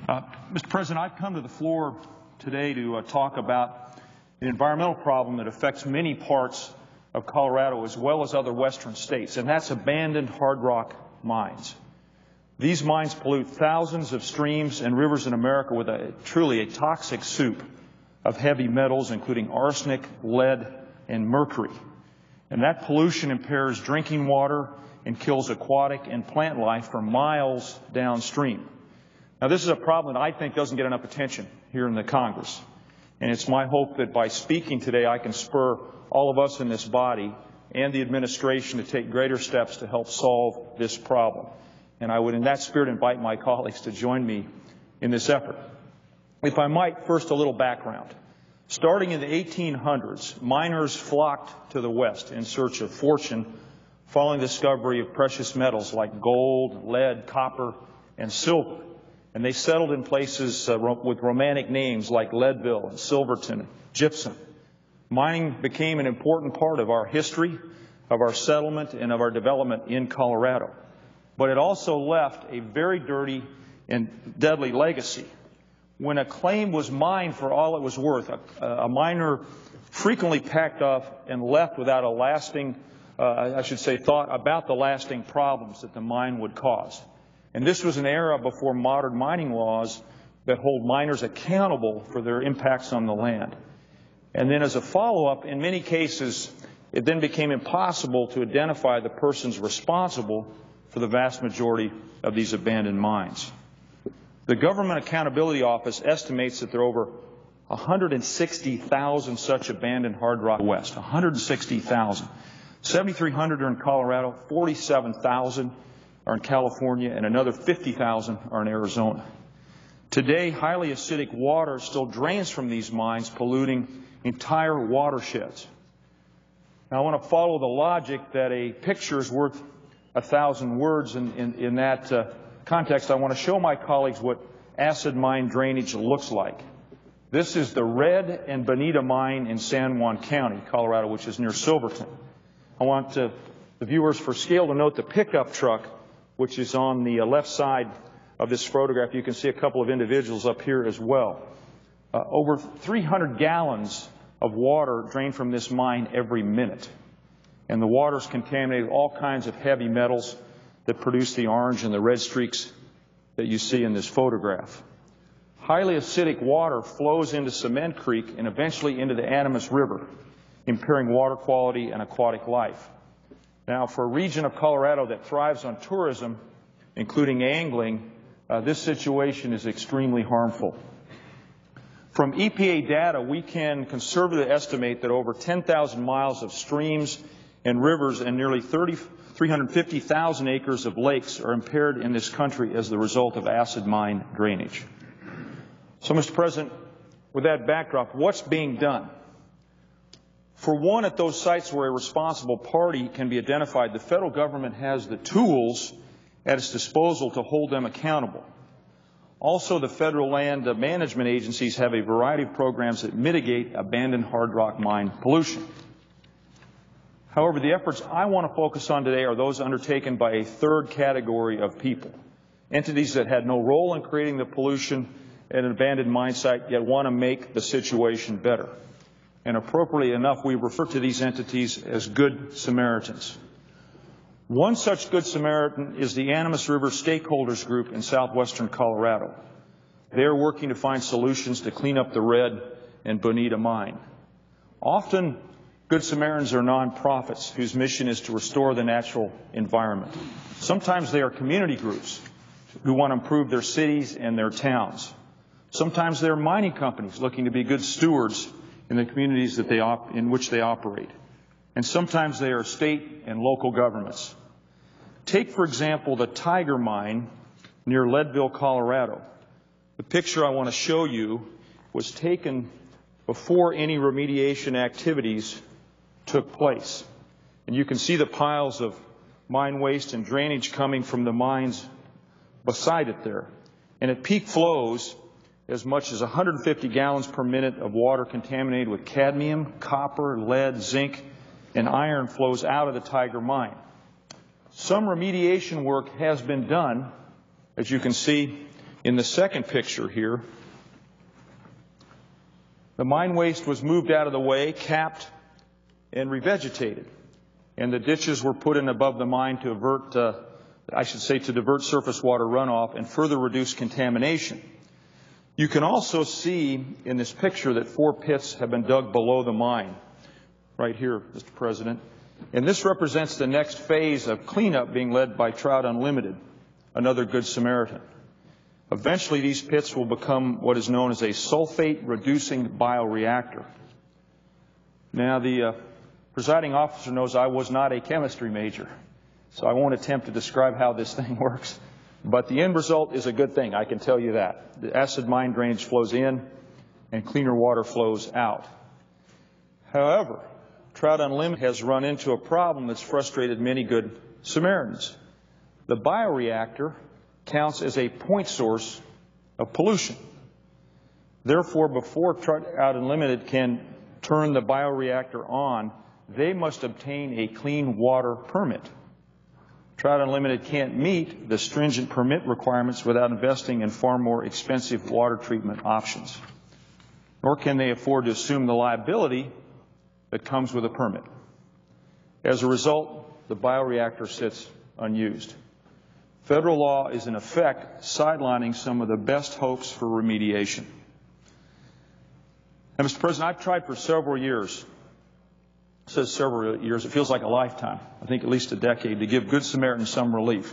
Mr. President, I've come to the floor today to talk about an environmental problem that affects many parts of Colorado as well as other western states, and that's abandoned hard rock mines. These mines pollute thousands of streams and rivers in America with truly a toxic soup of heavy metals, including arsenic, lead, and mercury. And that pollution impairs drinking water and kills aquatic and plant life for miles downstream. Now, this is a problem that I think doesn't get enough attention here in the Congress. And it's my hope that by speaking today, I can spur all of us in this body and the administration to take greater steps to help solve this problem. And I would, in that spirit, invite my colleagues to join me in this effort. If I might, first a little background. Starting in the 1800s, miners flocked to the West in search of fortune following the discovery of precious metals like gold, lead, copper, and silver. And they settled in places with romantic names like Leadville and Silverton, Gypsum. Mining became an important part of our history, of our settlement, and of our development in Colorado. But it also left a very dirty and deadly legacy. When a claim was mined for all it was worth, a miner frequently packed up and left without a lasting, thought about the lasting problems that the mine would cause. And this was an era before modern mining laws that hold miners accountable for their impacts on the land. And then as a follow-up, in many cases, it then became impossible to identify the persons responsible for the vast majority of these abandoned mines. The Government Accountability Office estimates that there are over 160,000 such abandoned hard rock west. 160,000. 7,300 are in Colorado, 47,000 are in California, and another 50,000 are in Arizona. Today, highly acidic water still drains from these mines, polluting entire watersheds. Now, I want to follow the logic that a picture is worth 1,000 words. In that context, I want to show my colleagues what acid mine drainage looks like. This is the Red and Bonita mine in San Juan County, Colorado, which is near Silverton. I want the viewers for scale to note the pickup truck, which is on the left side of this photograph. You can see a couple of individuals up here as well. Over 300 gallons of water drain from this mine every minute. And the water is contaminated with all kinds of heavy metals that produce the orange and the red streaks that you see in this photograph. Highly acidic water flows into Cement Creek and eventually into the Animas River, impairing water quality and aquatic life. Now, for a region of Colorado that thrives on tourism, including angling, this situation is extremely harmful. From EPA data, we can conservatively estimate that over 10,000 miles of streams and rivers and nearly 350,000 acres of lakes are impaired in this country as the result of acid mine drainage. So, Mr. President, with that backdrop, what's being done? For one, at those sites where a responsible party can be identified, the federal government has the tools at its disposal to hold them accountable. Also, the federal land management agencies have a variety of programs that mitigate abandoned hard rock mine pollution. However, the efforts I want to focus on today are those undertaken by a third category of people, entities that had no role in creating the pollution at an abandoned mine site, yet want to make the situation better. And appropriately enough, we refer to these entities as Good Samaritans. One such Good Samaritan is the Animas River Stakeholders Group in southwestern Colorado. They are working to find solutions to clean up the Red and Bonita mine. Often, Good Samaritans are nonprofits whose mission is to restore the natural environment. Sometimes they are community groups who want to improve their cities and their towns. Sometimes they are mining companies looking to be good stewards in the communities that in which they operate. And sometimes they are state and local governments. Take, for example, the Tiger Mine near Leadville, Colorado. The picture I want to show you was taken before any remediation activities took place. And you can see the piles of mine waste and drainage coming from the mines beside it there. And at peak flows, as much as 150 gallons per minute of water contaminated with cadmium, copper, lead, zinc, and iron flows out of the Tiger Mine. Some remediation work has been done, as you can see In the second picture here, the mine waste was moved out of the way, capped, and revegetated. And the ditches were put in above the mine to avert, to divert surface water runoff and further reduce contamination. You can also see in this picture that 4 pits have been dug below the mine, right here, Mr. President. And this represents the next phase of cleanup being led by Trout Unlimited, another Good Samaritan. Eventually, these pits will become what is known as a sulfate-reducing bioreactor. Now, the presiding officer knows I was not a chemistry major, so I won't attempt to describe how this thing works. But the end result is a good thing, I can tell you that. The acid mine drainage flows in, and cleaner water flows out. However, Trout Unlimited has run into a problem that's frustrated many Good Samaritans. The bioreactor counts as a point source of pollution. Therefore, before Trout Unlimited can turn the bioreactor on, they must obtain a clean water permit. Trout Unlimited can't meet the stringent permit requirements without investing in far more expensive water treatment options. Nor can they afford to assume the liability that comes with a permit. As a result, the bioreactor sits unused. Federal law is in effect sidelining some of the best hopes for remediation. Now, Mr. President, I've tried for several years, it says several years, it feels like a lifetime, I think at least a decade, to give Good Samaritans some relief.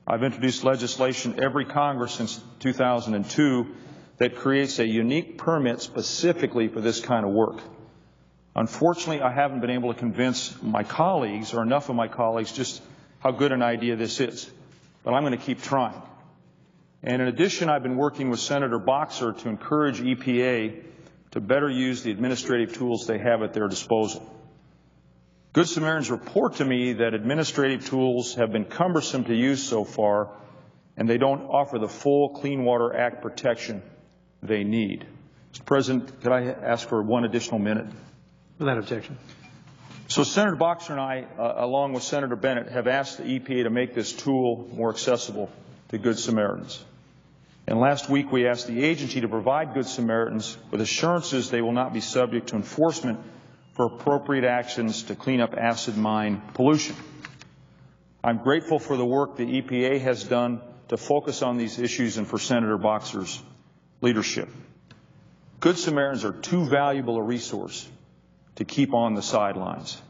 I've introduced legislation every Congress since 2002 that creates a unique permit specifically for this kind of work. Unfortunately, I haven't been able to convince my colleagues, or enough of my colleagues, just how good an idea this is. But I'm going to keep trying. And in addition, I've been working with Senator Boxer to encourage EPA to better use the administrative tools they have at their disposal. Good Samaritans report to me that administrative tools have been cumbersome to use so far, and they don't offer the full Clean Water Act protection they need. Mr. President, could I ask for one additional minute? Without objection. So Senator Boxer and I, along with Senator Bennett, have asked the EPA to make this tool more accessible to Good Samaritans. And last week we asked the agency to provide Good Samaritans with assurances they will not be subject to enforcement for appropriate actions to clean up acid mine pollution. I'm grateful for the work the EPA has done to focus on these issues and for Senator Boxer's leadership. Good Samaritans are too valuable a resource to keep on the sidelines.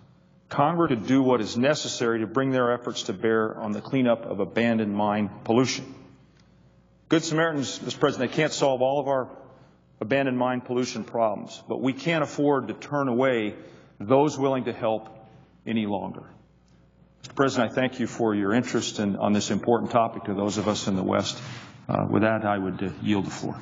Congress could do what is necessary to bring their efforts to bear on the cleanup of abandoned mine pollution. Good Samaritans, Mr. President, they can't solve all of our abandoned mine pollution problems, but we can't afford to turn away those willing to help any longer. Mr. President, I thank you for your interest on this important topic to those of us in the West. With that, I would yield the floor.